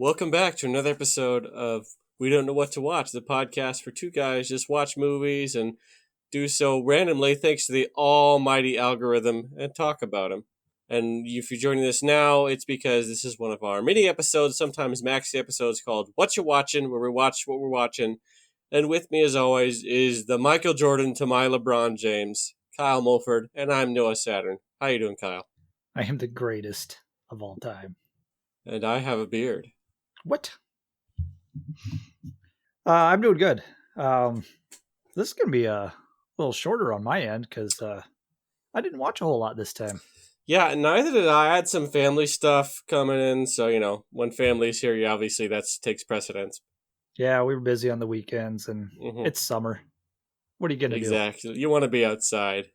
Welcome back to another episode of We Don't Know What to Watch, the podcast for two guys just watch movies and do so randomly thanks to the almighty algorithm and talk about them. And if you're joining us now, it's because this is one of our mini episodes, sometimes maxi episodes called What You Watchin', where we watch what we're watching. And with me, as always, is the Michael Jordan to my LeBron James, Kyle Mulford, and I'm Noah Saturn. How you doing, Kyle? I am the greatest of all time. And I have a beard. What? I'm doing good. This is going to be a little shorter on my end because I didn't watch a whole lot this time. Yeah, neither did I. I had some family stuff coming in, so when family's here, obviously that takes precedence. Yeah, we were busy on the weekends, and It's summer. What are you going to do? Exactly. You want to be outside.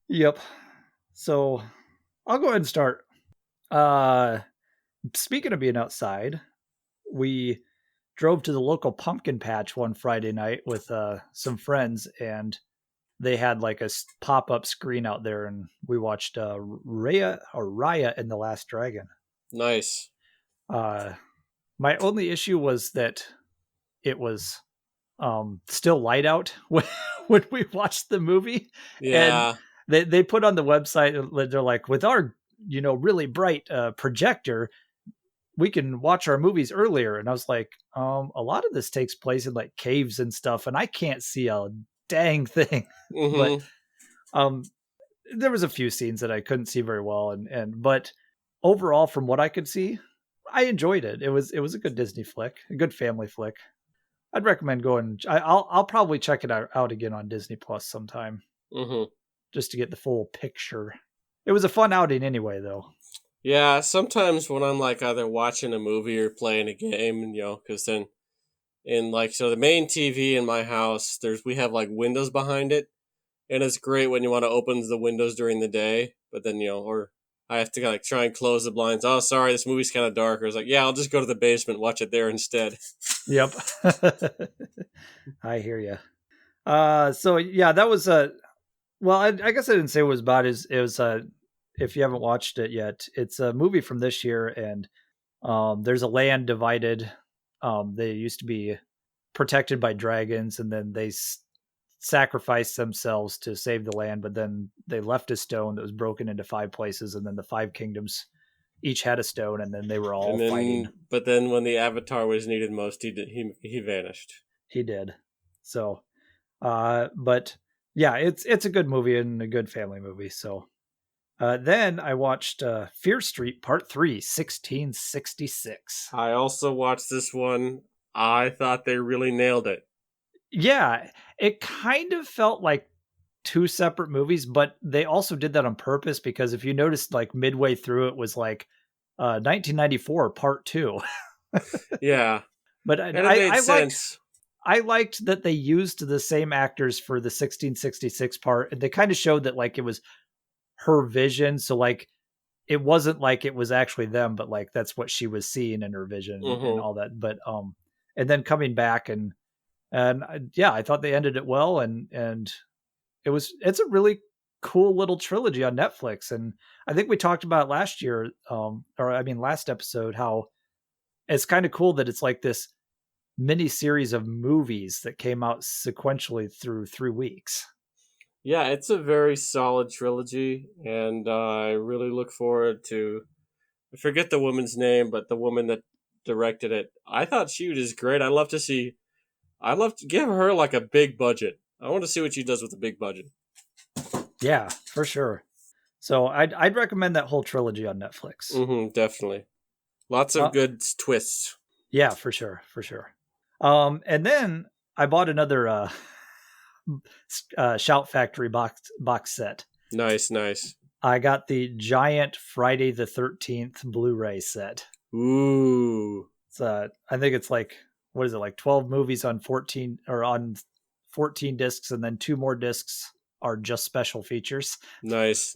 Yep. So I'll go ahead and start. Speaking of being outside, we drove to the local pumpkin patch one Friday night with some friends, and they had like a pop-up screen out there, and we watched Raya and the Last Dragon. Nice. My only issue was that it was still light out when we watched the movie. Yeah. And they put on the website, they're like, with our really bright projector, we can watch our movies earlier. And I was like, a lot of this takes place in like caves and stuff, and I can't see a dang thing. Mm-hmm. But there was a few scenes that I couldn't see very well, but overall, from what I could see, I enjoyed it. It was a good Disney flick, a good family flick. I'd recommend going. I'll probably check it out again on Disney Plus sometime, just to get the full picture. It was a fun outing anyway, though. Yeah, sometimes when I'm like either watching a movie or playing a game, because then the main TV in my house, we have like windows behind it, and it's great when you want to open the windows during the day, but then or I have to like try and close the blinds. Oh, sorry, this movie's kind of dark. Or it's like, yeah, I'll just go to the basement, watch it there instead. Yep. I hear you. So yeah, that was well, I guess I didn't say what it was about. It was if you haven't watched it yet, it's a movie from this year, and there's a land divided. They used to be protected by dragons, and then they sacrificed themselves to save the land, but then they left a stone that was broken into 5 places, and then the 5 kingdoms each had a stone, and then they were all fighting. But then when the Avatar was needed most, he vanished. He did. So, but yeah, it's a good movie and a good family movie. So, then I watched Fear Street Part 3, 1666. I also watched this one. I thought they really nailed it. Yeah, it kind of felt like 2 separate movies, but they also did that on purpose, because if you noticed, like midway through, it was like 1994 Part 2. Yeah, but I liked that they used the same actors for the 1666 part, and they kind of showed that like it was her vision, so like it wasn't like it was actually them, but like that's what she was seeing in her vision and all that. But and then coming back and yeah, I thought they ended it well, and it's a really cool little trilogy on Netflix. And I think we talked about last episode, how it's kind of cool that it's like this mini series of movies that came out sequentially through 3 weeks. Yeah, it's a very solid trilogy, and I really look forward to. I forget the woman's name, but the woman that directed it, I thought she was great. I'd love to give her like a big budget. I want to see what she does with a big budget. Yeah, for sure. So I'd recommend that whole trilogy on Netflix. Definitely. Lots of good twists. Yeah, for sure. And then I bought another Shout Factory box set. Nice. I got the giant Friday the 13th Blu-ray set. Ooh. I think it's like, what is it, like 12 movies on 14 discs, and then 2 more discs are just special features. Nice.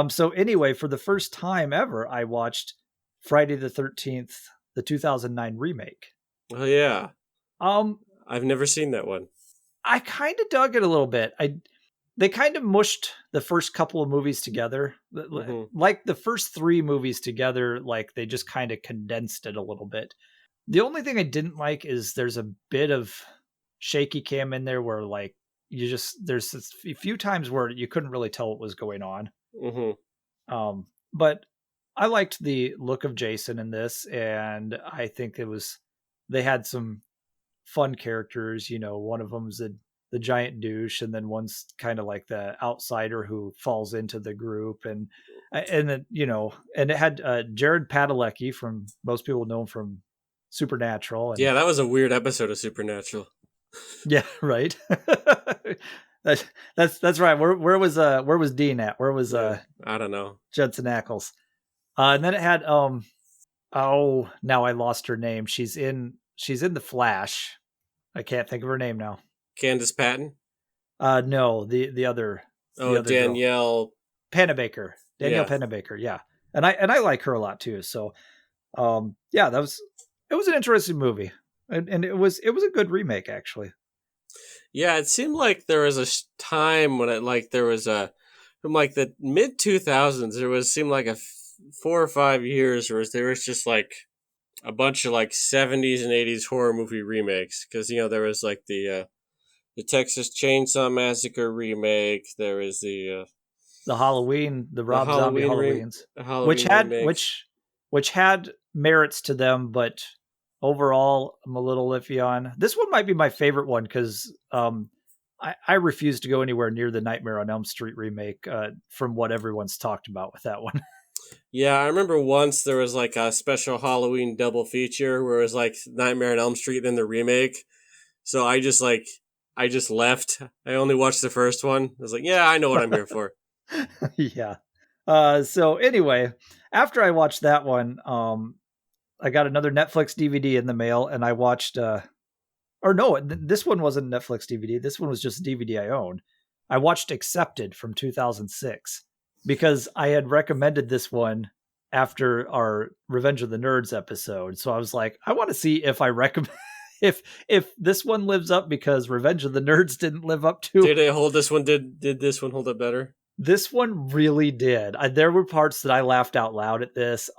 So anyway, for the first time ever, I watched Friday the 13th, the 2009 remake. Oh yeah. I've never seen that one. I kind of dug it a little bit. they kind of mushed the first couple of movies together. Like the first 3 movies together, like they just kind of condensed it a little bit. The only thing I didn't like is there's a bit of shaky cam in there where like there's a few times where you couldn't really tell what was going on. But I liked the look of Jason in this, and I think they had some fun characters. You know, one of them's the giant douche, and then one's kind of like the outsider who falls into the group, and then and it had Jared Padalecki, from most people know him from Supernatural. And, yeah, that was a weird episode of Supernatural. Yeah, right. That's right. Where was Dean at? Where was I don't know. Jensen Ackles? And then it had now I lost her name. She's in The Flash. I can't think of her name now. Candace Patton? No, the other. Oh, Danielle Pennebaker. Pennebaker, yeah. And I like her a lot too. So, yeah, it was an interesting movie, and it was a good remake actually. Yeah, it seemed like there was a time when there was from like the mid 2000s seemed like 4 or 5 years where there was just like a bunch of like 70s and 80s horror movie remakes, because there was like the Texas Chainsaw Massacre remake, there was the Halloween, the Rob Zombie Halloweens, which had merits to them, but overall I'm a little iffy on. This one might be my favorite one because I refuse to go anywhere near the Nightmare on Elm Street remake from what everyone's talked about with that one. Yeah, I remember once there was like a special Halloween double feature where it was like Nightmare on Elm Street and then the remake. So I just left. I only watched the first one. I was like, yeah, I know what I'm here for. Yeah. So anyway, after I watched that one, I got another Netflix DVD in the mail, and I watched this one wasn't Netflix DVD. This one was just a DVD I owned. I watched Accepted from 2006 because I had recommended this one after our Revenge of the Nerds episode. So I was like, I want to see if I recommend if this one lives up, because Revenge of the Nerds didn't live up to. Did it hold this one? Did this one hold up better? This one really did. There were parts that I laughed out loud at this.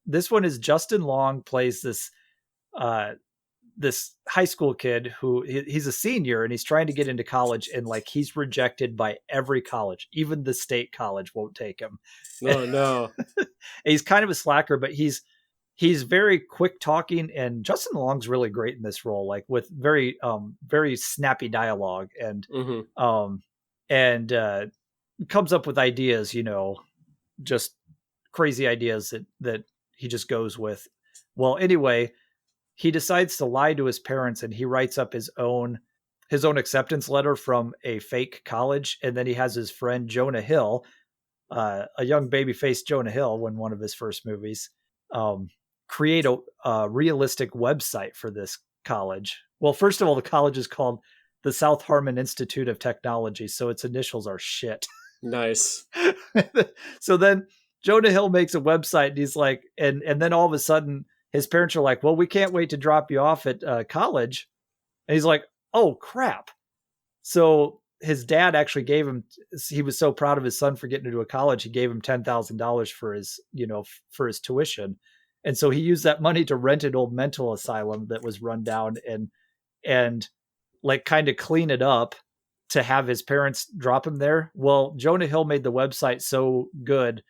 This one is Justin Long plays this high school kid who he's a senior and he's trying to get into college, and like he's rejected by every college, even the state college won't take him. No. He's kind of a slacker, but he's very quick talking, and Justin Long's really great in this role, like with very very snappy dialogue, and comes up with ideas, just crazy ideas that he just goes with. Well, anyway, he decides to lie to his parents, and he writes up his own acceptance letter from a fake college. And then he has his friend Jonah Hill, a young baby-faced Jonah Hill in one of his first movies, create a realistic website for this college. Well, first of all, the college is called the South Harmon Institute of Technology, so its initials are shit. Nice. So then Jonah Hill makes a website, and he's like, and then all of a sudden his parents are like, well, we can't wait to drop you off at college. And he's like, oh crap. So his dad actually gave him, he was so proud of his son for getting into a college, he gave him $10,000 for his, for his tuition. And so he used that money to rent an old mental asylum that was run down and like kind of clean it up to have his parents drop him there. Well, Jonah Hill made the website so good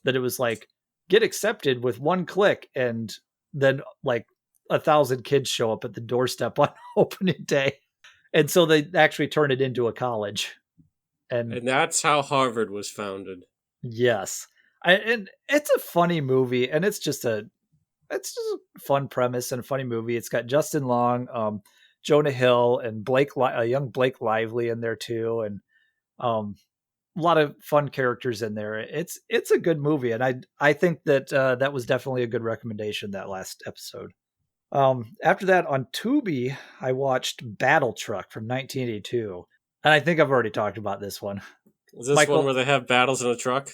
that it was like, get accepted with one click. And then like 1,000 kids show up at the doorstep on opening day. And so they actually turn it into a college. And that's how Harvard was founded. Yes. And it's a funny movie, and it's just a fun premise and a funny movie. It's got Justin Long, Jonah Hill, and young Blake Lively in there too. And a lot of fun characters in there. It's a good movie. And I think that that was definitely a good recommendation, that last episode. After that, on Tubi, I watched Battletruck from 1982. And I think I've already talked about this one. Is this one where they have battles in a truck?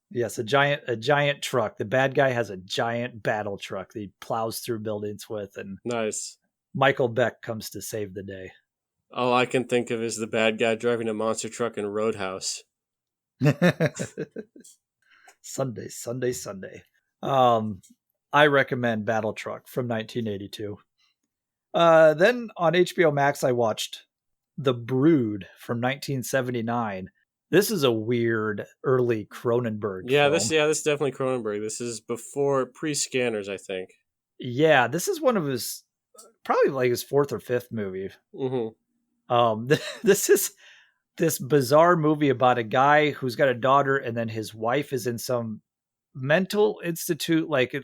Yes, a giant truck. The bad guy has a giant battle truck that he plows through buildings with, and nice. Michael Beck comes to save the day. All I can think of is the bad guy driving a monster truck in Roadhouse. Sunday, Sunday, Sunday. I recommend Battletruck from 1982. Then on HBO Max, I watched The Brood from 1979. This is a weird early Cronenberg film. This is definitely Cronenberg. This is before pre-Scanners, I think. Yeah, this is one of his probably like his fourth or fifth movie. Mm-hmm. This is this bizarre movie about a guy who's got a daughter, and then his wife is in some mental institute. Like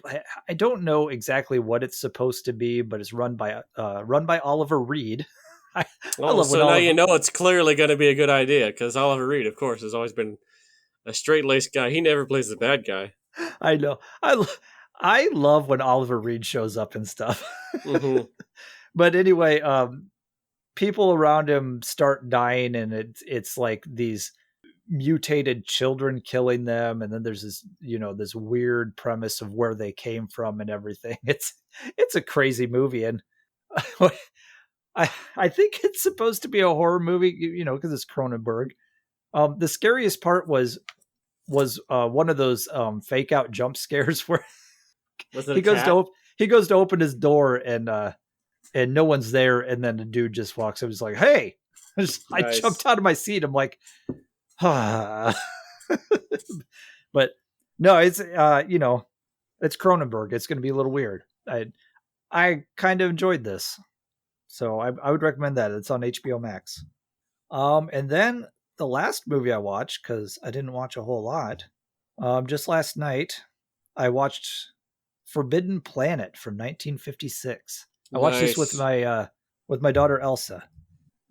I don't know exactly what it's supposed to be, but it's run by Oliver Reed. I love so now you know it's clearly going to be a good idea, because Oliver Reed, of course, has always been a straight-laced guy. He never plays the bad guy. I know. I love when Oliver Reed shows up and stuff. Mm-hmm. But anyway, people around him start dying, and it's like these mutated children killing them, and then there's this this weird premise of where they came from and everything. It's a crazy movie, and I think it's supposed to be a horror movie, because it's Cronenberg. The scariest part was one of those fake out jump scares where he goes to open his door, and no one's there, and then the dude just walks up. He's like, "Hey!" Nice. I jumped out of my seat. I'm like, ah. But no, it's it's Cronenberg. It's going to be a little weird. I kind of enjoyed this, so I would recommend that. It's on HBO Max. And then the last movie I watched, because I didn't watch a whole lot, just last night, I watched Forbidden Planet from 1956. I watched this with my daughter Elsa.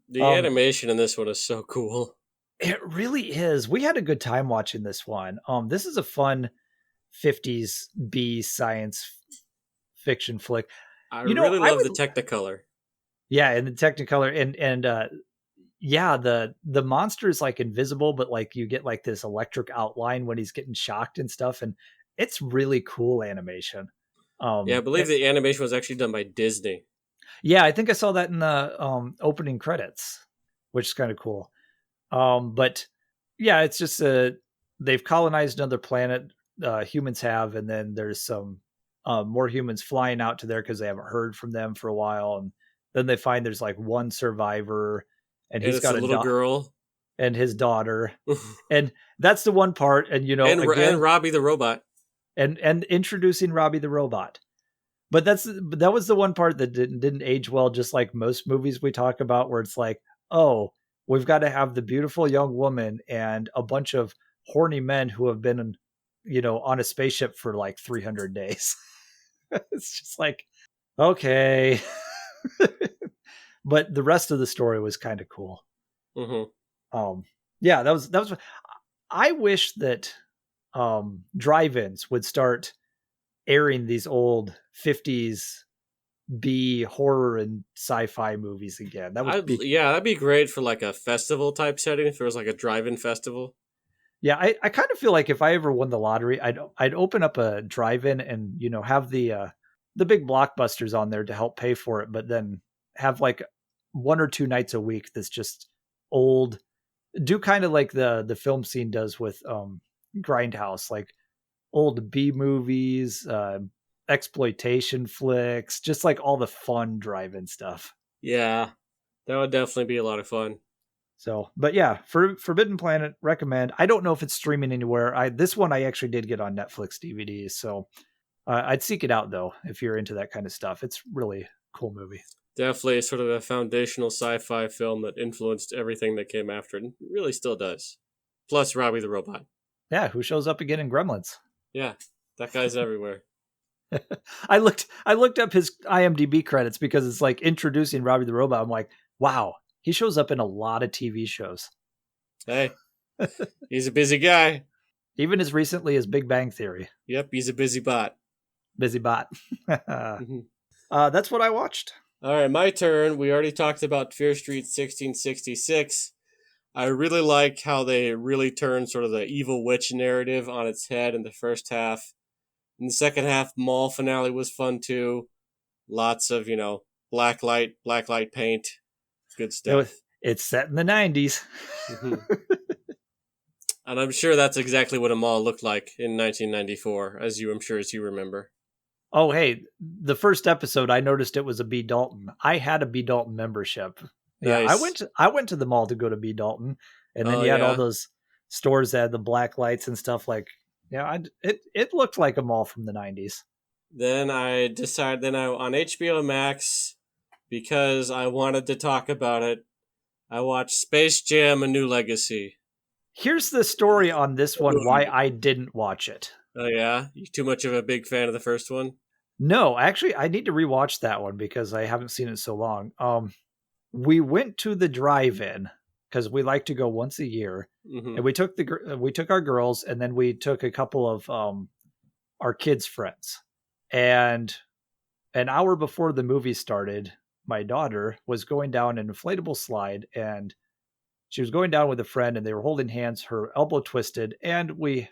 The animation in this one is so cool. It really is. We had a good time watching this one. This is a fun 50s B science fiction flick. I really love the Technicolor. Yeah, and the Technicolor, and yeah, the monster is like invisible, but like you get like this electric outline when he's getting shocked and stuff, and it's really cool animation. Yeah, I believe the animation was actually done by Disney. Yeah, I think I saw that in the opening credits, which is kind of cool. But yeah, it's just they've colonized another planet. Humans have, and then there's some more humans flying out to there because they haven't heard from them for a while, and then they find there's like one survivor, and he's got a little girl and his daughter, and that's the one part. And and Robbie the robot, and introducing Robbie the robot. But that was the one part that didn't age well, just like most movies we talk about, where it's like, oh, we've got to have the beautiful young woman and a bunch of horny men who have been, on a spaceship for like 300 days. It's just like, okay. But the rest of the story was kind of cool. Mm-hmm. Yeah, that was. I wish that drive-ins would start airing these old 50s B horror and sci-fi movies again. That'd be great for like a festival type setting, if there was like a drive-in festival. Yeah, I kind of feel like if I ever won the lottery, I'd open up a drive-in and have the big blockbusters on there to help pay for it, but then have like 1 or 2 nights a week that's just old. Do kind of like the film scene does with Grindhouse, like old B movies, exploitation flicks, just like all the fun drive-in stuff. Yeah, that would definitely be a lot of fun. So, but yeah, for Forbidden Planet, recommend. I don't know if it's streaming anywhere. This one I actually did get on Netflix DVD, so I'd seek it out though if you're into that kind of stuff. It's really cool movie. Definitely sort of a foundational sci-fi film that influenced everything that came after it, and really still does. Plus Robbie the robot. Yeah, who shows up again in Gremlins. Yeah, that guy's everywhere. I looked up his IMDb credits because it's like introducing Robbie the robot. I'm like, wow, he shows up in a lot of TV shows. Hey, he's a busy guy. Even as recently as Big Bang Theory. Yep, he's a busy bot. Busy bot. That's what I watched. All right, my turn. We already talked about Fear Street 1666. I really like how they really turned sort of the evil witch narrative on its head in the first half. In the second half, mall finale was fun too. Lots of, black light paint. Good stuff. It's set in the 90s. Mm-hmm. And I'm sure that's exactly what a mall looked like in 1994, as you remember. Oh, hey, the first episode, I noticed it was a B. Dalton. I had a B. Dalton membership. Yeah, Nice. I went to the mall to go to B. Dalton, and then Oh, you had all yeah. those stores that had the black lights and stuff. Like, yeah, it looked like a mall from the 90s. Then I decided, on HBO Max, because I wanted to talk about it, I watched Space Jam: A New Legacy. Here's the story on this one, why I didn't watch it. Oh, yeah? You too much of a big fan of the first one? No, actually, I need to rewatch that one because I haven't seen it in so long. We went to the drive-in because we like to go once a year, Mm-hmm. and we took our girls, and then we took a couple of our kids' friends. And an hour before the movie started, my daughter was going down an inflatable slide, and she was going down with a friend, and they were holding hands. Her elbow twisted, and we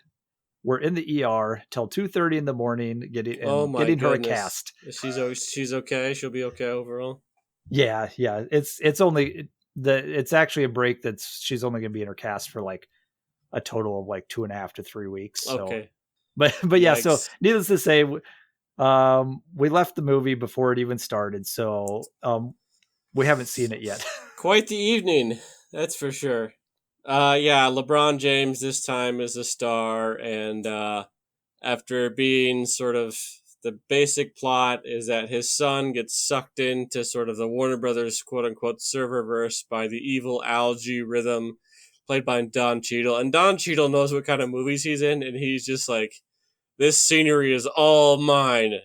were in the ER till 2:30 in the morning Oh, my getting her a goodness. cast. She's okay? She'll be okay overall? Yeah. It's actually a break she's only going to be in her cast for like a total of like 2.5 to 3 weeks. So, Okay. but yeah. Yikes. So needless to say, we left the movie before it even started. So, we haven't seen it yet. Quite the evening, that's for sure. Yeah, LeBron James this time is a star, and after being sort of the basic plot is that his son gets sucked into sort of the Warner Brothers quote unquote serververse by the evil algae rhythm, played by Don Cheadle. And Don Cheadle knows what kind of movies he's in, and he's just like, this scenery is all mine.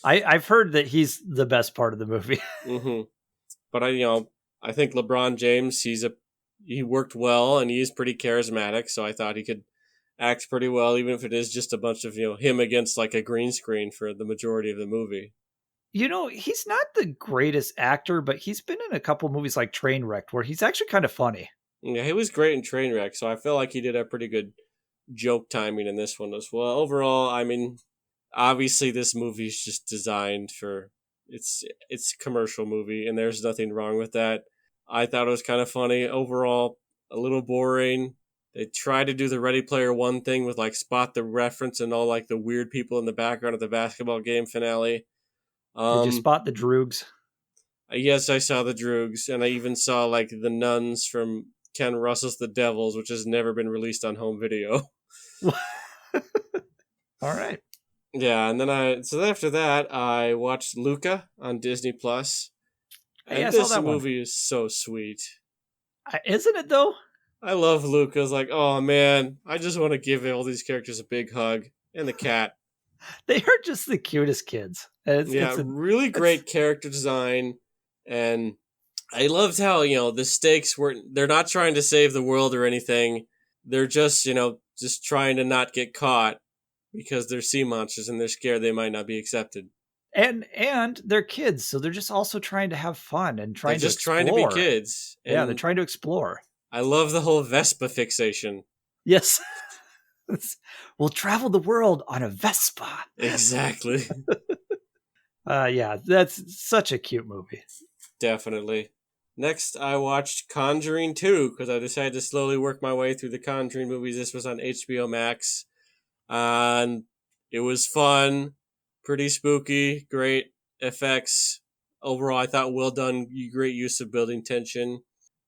I've heard that he's the best part of the movie. Mm-hmm. But I think LeBron James, he worked well and he is pretty charismatic, so I thought he could act pretty well, even if it is just a bunch of him against like a green screen for the majority of the movie. He's not the greatest actor, but he's been in a couple movies like Trainwreck where he's actually kind of funny. Yeah, he was great in Trainwreck, so I feel like he did a pretty good joke timing in this one as well. Overall, I mean, obviously this movie is just designed for it's a commercial movie, and there's nothing wrong with that. I thought it was kind of funny. Overall, a little boring. They try to do the Ready Player One thing with like spot the reference and all like the weird people in the background of the basketball game finale. Did you spot the Droogs? Yes, I saw the Droogs, and I even saw like the nuns from Ken Russell's The Devils, which has never been released on home video. All right. Yeah, and then after that I watched Luca on Disney Plus. Hey, And this movie is so sweet. Isn't it though? I love Luca. It's like, oh man, I just want to give all these characters a big hug. And the cat. They are just the cutest kids. Really great character design. And I loved how, the stakes they're not trying to save the world or anything. They're just, just trying to not get caught because they're sea monsters and they're scared they might not be accepted. And they're kids, so they're just also trying to have fun and trying to be kids. And yeah, they're trying to explore. I love the whole Vespa fixation. Yes. We'll travel the world on a Vespa. Exactly. Yeah, that's such a cute movie. Definitely. Next, I watched Conjuring 2 because I decided to slowly work my way through the Conjuring movies. This was on HBO Max. And it was fun, pretty spooky, great effects. Overall, I thought well done, great use of building tension.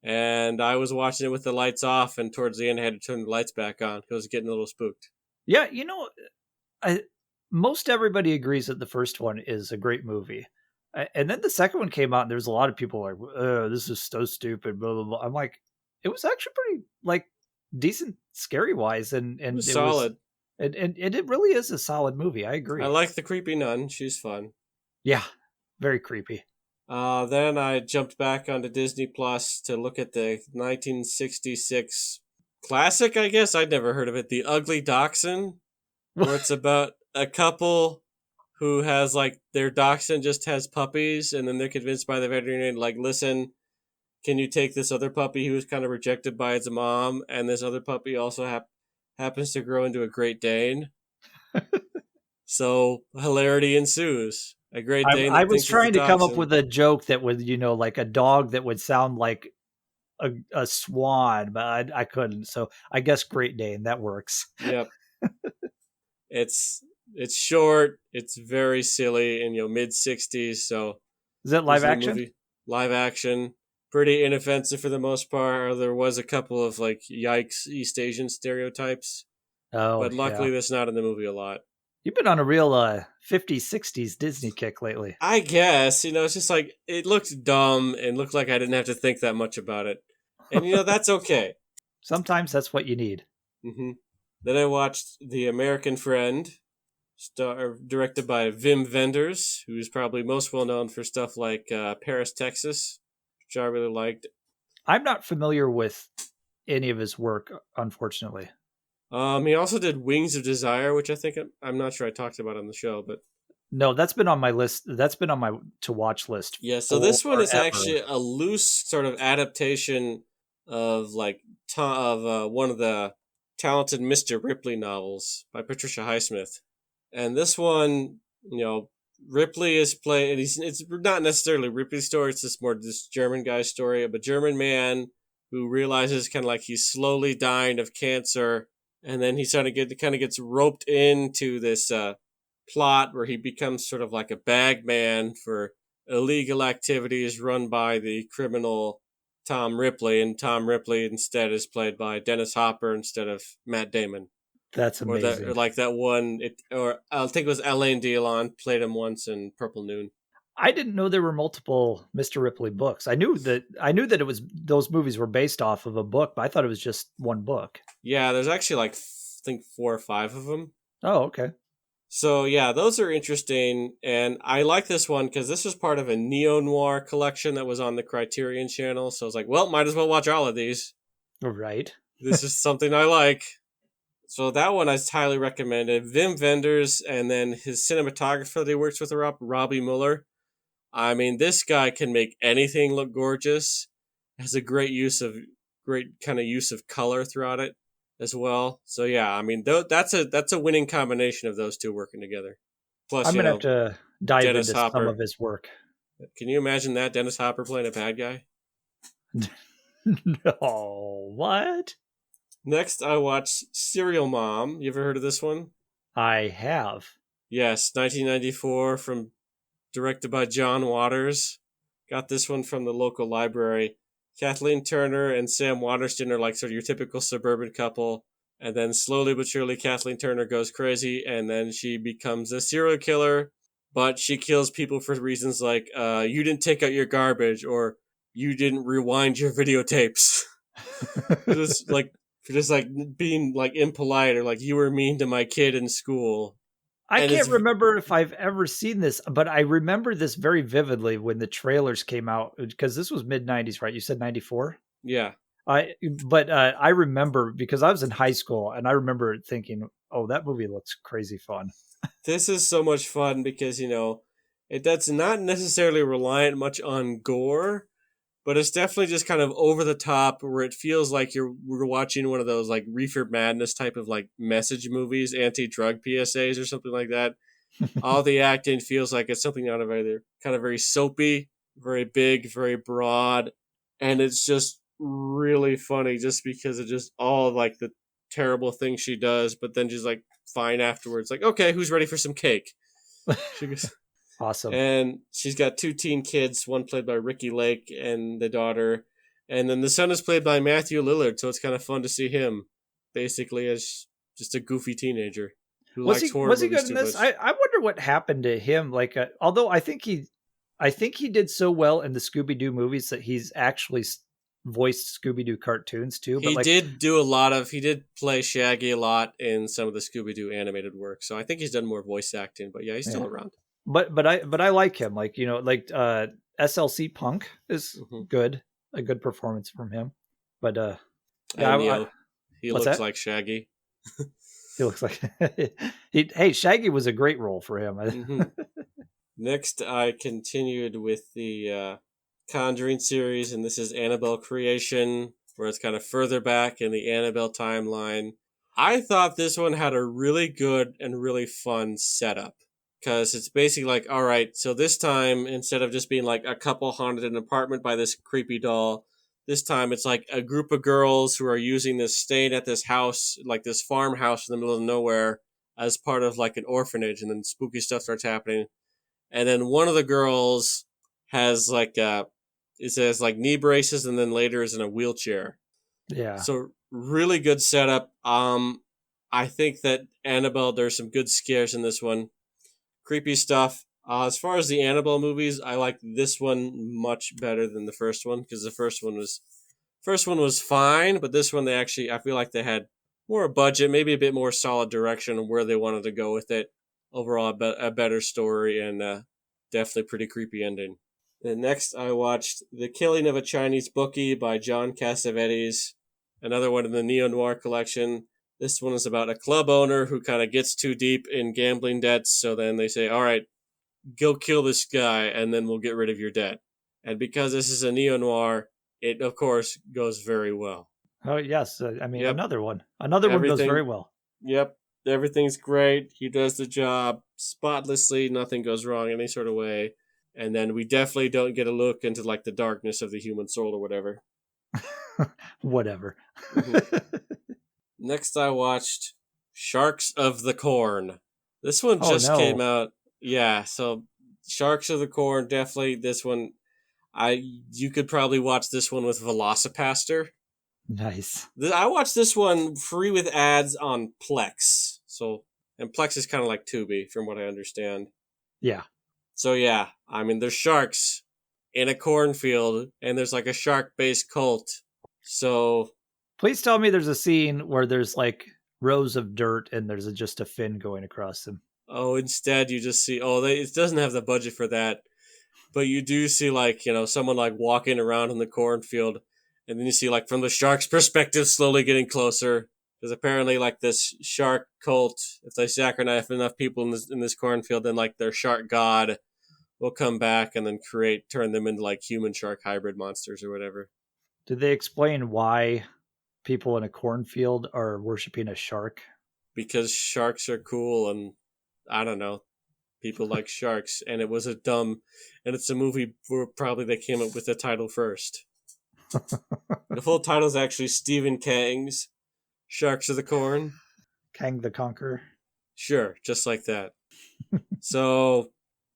And I was watching it with the lights off, and towards the end, I had to turn the lights back on because I was getting a little spooked. Yeah, most everybody agrees that the first one is a great movie. And then the second one came out, and there's a lot of people like, this is so stupid, blah, blah, blah. I'm like, it was actually pretty, like, decent scary-wise, and it was solid. And it really is a solid movie. I agree. I like the creepy nun. She's fun. Yeah, very creepy. Then I jumped back onto Disney Plus to look at the 1966 classic, I guess. I'd never heard of it. The Ugly Dachshund, where it's about a couple who has, like, their dachshund just has puppies, and then they're convinced by the veterinarian, like, listen, can you take this other puppy who was kind of rejected by its mom, and this other puppy also happens to grow into a Great Dane. So hilarity ensues. A Great Dane I that was thinks it's a trying to come up dachshund. with a joke that would, like a dog that would sound like a swan, but I couldn't. So I guess Great Dane, that works. Yep. It's short. It's very silly in mid-60s. So Is that this live is a action? movie, live action, pretty inoffensive for the most part. There was a couple of like yikes East Asian stereotypes, Oh, but yeah. luckily that's not in the movie a lot. You've been on a real 50s, 60s Disney kick lately. I guess it's just like it looked dumb and looked like I didn't have to think that much about it, and that's okay. Sometimes that's what you need. hmm Then I watched The American Friend, directed by Wim Wenders, who's probably most well known for stuff like Paris, Texas, which I really liked. I'm not familiar with any of his work, unfortunately. He also did Wings of Desire, which I think I'm not sure I talked about on the show, but No, that's been on my list. That's been on my to watch list yeah. So this one is forever. actually a loose sort of adaptation of like one of the talented Mr. Ripley novels by Patricia Highsmith, and this one, Ripley is playing. It's not necessarily Ripley's story. It's just more this German guy's story of a German man who realizes kind of like he's slowly dying of cancer, and then he kind of gets roped into this plot where he becomes sort of like a bag man for illegal activities run by the criminal Tom Ripley, and Tom Ripley instead is played by Dennis Hopper instead of Matt Damon. That's Or amazing. like that one, or I think it was Alain Delon played him once in Purple Noon. I didn't know there were multiple Mr. Ripley books. I knew that it was those movies were based off of a book, but I thought it was just one book. Yeah, there's actually like I think 4 or 5 of them. Oh, okay. So yeah, those are interesting, and I like this one because this was part of a neo-noir collection that was on the Criterion Channel. So I was like, well, might as well watch all of these. Right. This is something I like. So that one I highly recommended. Wim Wenders, and then his cinematographer that he works with, Robbie Mueller. I mean, this guy can make anything look gorgeous. Has a great kind of use of color throughout it as well. So yeah, I mean, that's a winning combination of those two working together. Plus, I'm gonna have to dive Dennis into some of Hopper. his work. Can you imagine that Dennis Hopper playing a bad guy? No, what? Next, I watched Serial Mom. You ever heard of this one? I have. Yes, 1994 from directed by John Waters. Got this one from the local library. Kathleen Turner and Sam Waterston are like sort of your typical suburban couple. And then slowly but surely, Kathleen Turner goes crazy and then she becomes a serial killer. But she kills people for reasons like, you didn't take out your garbage or you didn't rewind your videotapes. just like being like impolite or like you were mean to my kid in school. I And can't it's remember if I've ever seen this, but I remember this very vividly when the trailers came out because this was mid 90s, right? You said 94? yeah. I remember because I was in high school and I remember thinking, "Oh, that movie looks crazy fun." This is so much fun because, that's not necessarily reliant much on gore, but it's definitely just kind of over the top where it feels like we're watching one of those like Reefer Madness type of like message movies, anti-drug PSAs or something like that. All the acting feels like it's something out of either kind of very soapy, very big, very broad, and it's just really funny just because of just all like the terrible things she does, but then she's like fine afterwards. Like, okay, who's ready for some cake? She goes, Awesome. and she's got 2 teen kids, one played by Ricky Lake and the daughter, and then the son is played by Matthew Lillard. So it's kind of fun to see him basically as just a goofy teenager who likes horror Was he movies good in too this? much. I wonder what happened to him. Like, although I think he did so well in the Scooby Doo movies that he's actually voiced Scooby Doo cartoons too. But like, He did play Shaggy a lot in some of the Scooby Doo animated work. So I think he's done more voice acting, but yeah, he's still yeah. around. But I like him. Like, SLC Punk is Mm-hmm. good, a good performance from him. But yeah, And he what's looks that? like Shaggy. He looks like hey, Shaggy was a great role for him. Mm-hmm. Next, I continued with the Conjuring series, and this is Annabelle Creation, where it's kind of further back in the Annabelle timeline. I thought this one had a really good and really fun setup because it's basically like, all right, so this time, instead of just being like a couple haunted an apartment by this creepy doll, this time it's like a group of girls who are staying at this house, like this farmhouse in the middle of nowhere, as part of like an orphanage, and then spooky stuff starts happening. And then one of the girls has like it says like knee braces, and then later is in a wheelchair. Yeah. So really good setup. I think that Annabelle, there's some good scares in this one. Creepy stuff. As far as the Annabelle movies, I like this one much better than the first one, because the first one was fine, but this one I feel like they had more budget, maybe a bit more solid direction on where they wanted to go with it. Overall, a better story, and definitely pretty creepy ending. And next, I watched The Killing of a Chinese Bookie by John Cassavetes, another one in the neo-noir collection. This one is about a club owner who kind of gets too deep in gambling debts, so then they say, all right, go kill this guy, and then we'll get rid of your debt. And because this is a neo-noir, it, of course, goes very well. Oh, yes. I mean, Yep. Another one. Another one goes very well. Yep. Everything's great. He does the job spotlessly. Nothing goes wrong any sort of way. And then we definitely don't get a look into like the darkness of the human soul or whatever. Whatever. Mm-hmm. Next, I watched Sharks of the Corn. This one came out. Yeah, so Sharks of the Corn, definitely this one. You could probably watch this one with Velocipaster. Nice. I watched this one free with ads on Plex. And Plex is kind of like Tubi, from what I understand. Yeah. So yeah, I mean, there's sharks in a cornfield, and there's like a shark-based cult. So please tell me there's a scene where there's like rows of dirt and there's just a fin going across them. Oh, instead you just see, it doesn't have the budget for that. But you do see like, someone like walking around in the cornfield, and then you see like from the shark's perspective slowly getting closer. Because apparently like this shark cult, if they sacrifice enough people in this cornfield, then like their shark god will come back and then turn them into like human shark hybrid monsters or whatever. Did they explain why people in a cornfield are worshiping a shark? Because sharks are cool, and I don't know, people like sharks, and it's a movie where probably they came up with the title first. The full title is actually Stephen Kang's Sharks of the Corn. Kang the Conqueror. Sure, just like that. So,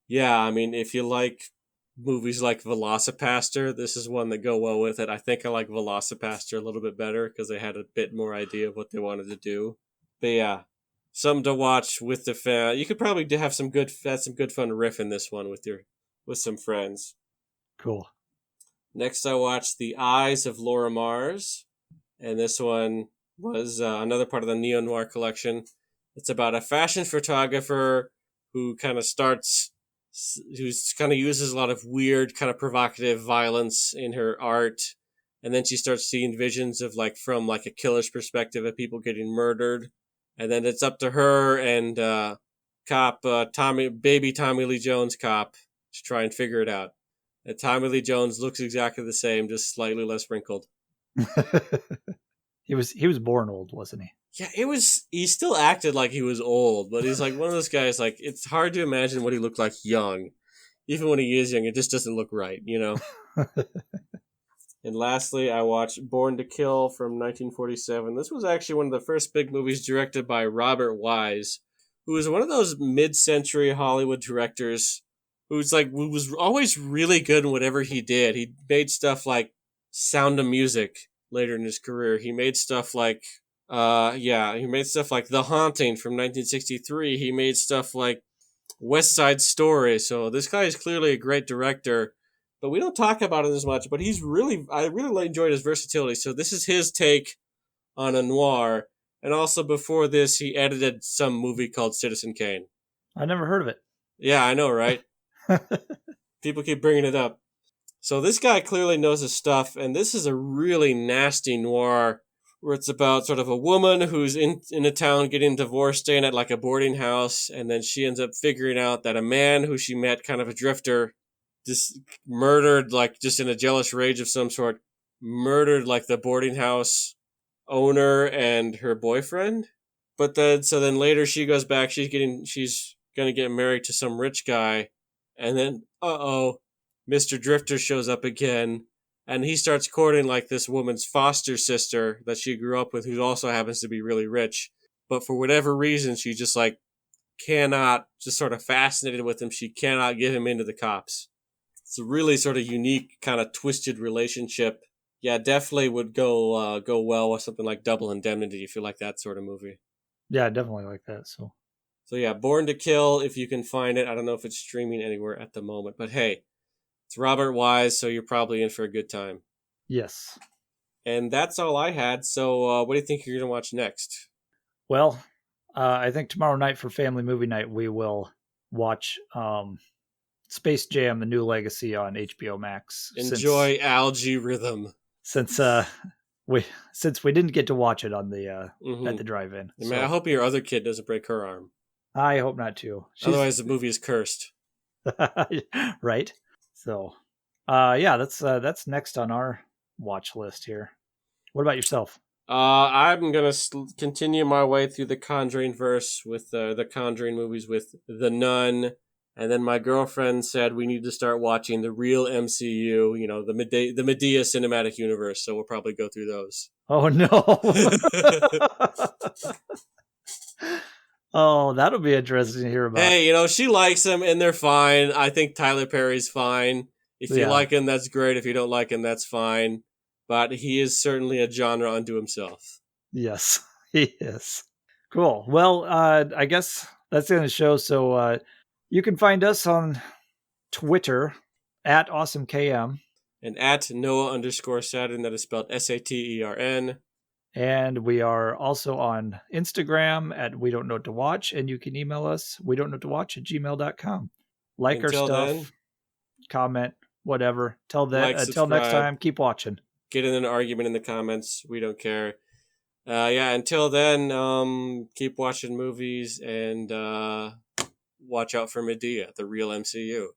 yeah, I mean, if you like movies like Velocipaster, this is one that go well with it. I think I like Velocipaster a little bit better because they had a bit more idea of what they wanted to do. But yeah, something to watch with the fan. You could probably have some good fun riffing this one with some friends. Cool. Next, I watched The Eyes of Laura Mars, and this one was another part of the neo-noir collection. It's about a fashion photographer who kind of uses a lot of weird, kind of provocative violence in her art, and then she starts seeing visions of from like a killer's perspective of people getting murdered, and then it's up to her and Tommy Lee Jones cop to try and figure it out. And Tommy Lee Jones looks exactly the same, just slightly less wrinkled. He was born old, wasn't he? Yeah, he still acted like he was old, but he's like one of those guys, like, it's hard to imagine what he looked like young. Even when he is young, it just doesn't look right, And lastly, I watched Born to Kill from 1947. This was actually one of the first big movies directed by Robert Wise, who was one of those mid-century Hollywood directors who was always really good in whatever he did. He made stuff like Sound of Music later in his career. He made stuff like The Haunting from 1963. He made stuff like West Side Story. So this guy is clearly a great director, but we don't talk about him as much. But I really enjoyed his versatility. So this is his take on a noir. And also before this, he edited some movie called Citizen Kane. I never heard of it. Yeah, I know, right? People keep bringing it up. So this guy clearly knows his stuff, and this is a really nasty noir where it's about sort of a woman who's in a town getting divorced, staying at like a boarding house, and then she ends up figuring out that a man who she met, kind of a drifter, just murdered, like just in a jealous rage of some sort, murdered like the boarding house owner and her boyfriend. But then later she goes back, she's going to get married to some rich guy. And then, Mr. Drifter shows up again. And he starts courting like this woman's foster sister that she grew up with, who also happens to be really rich. But for whatever reason, she just like cannot, just sort of fascinated with him. She cannot get him into the cops. It's a really sort of unique, kind of twisted relationship. Yeah, definitely would go well with something like Double Indemnity if you like that sort of movie. Yeah, definitely like that. So yeah, Born to Kill, if you can find it. I don't know if it's streaming anywhere at the moment, but hey, it's Robert Wise, so you're probably in for a good time. Yes. And that's all I had. So what do you think you're going to watch next? Well, I think tomorrow night for family movie night, we will watch Space Jam: The New Legacy on HBO Max. Enjoy Algae Rhythm. Since we didn't get to watch it on the at the drive-in. So. Man, I hope your other kid doesn't break her arm. I hope not too. Otherwise, the movie is cursed. Right. So, that's next on our watch list here. What about yourself? I'm gonna continue my way through the Conjuring verse with the Conjuring movies with The Nun, and then my girlfriend said we need to start watching the real MCU. You know, the Medea cinematic universe. So we'll probably go through those. Oh no! Oh, that'll be interesting to hear about. Hey, you know, she likes them and they're fine. I think Tyler Perry's fine. If you like him, that's great. If you don't like him, that's fine. But he is certainly a genre unto himself. Yes, he is. Cool. Well, I guess that's the end of the show. So you can find us on Twitter at AwesomeKM. And at Noah_Saturn, that is spelled Satern. And we are also on Instagram at We Don't Know What to Watch. And you can email us, we don't know what to watch @gmail.com. Like our stuff, then, comment, whatever. Until next time, keep watching. Get in an argument in the comments. We don't care. Until then, keep watching movies and watch out for Medea, the real MCU.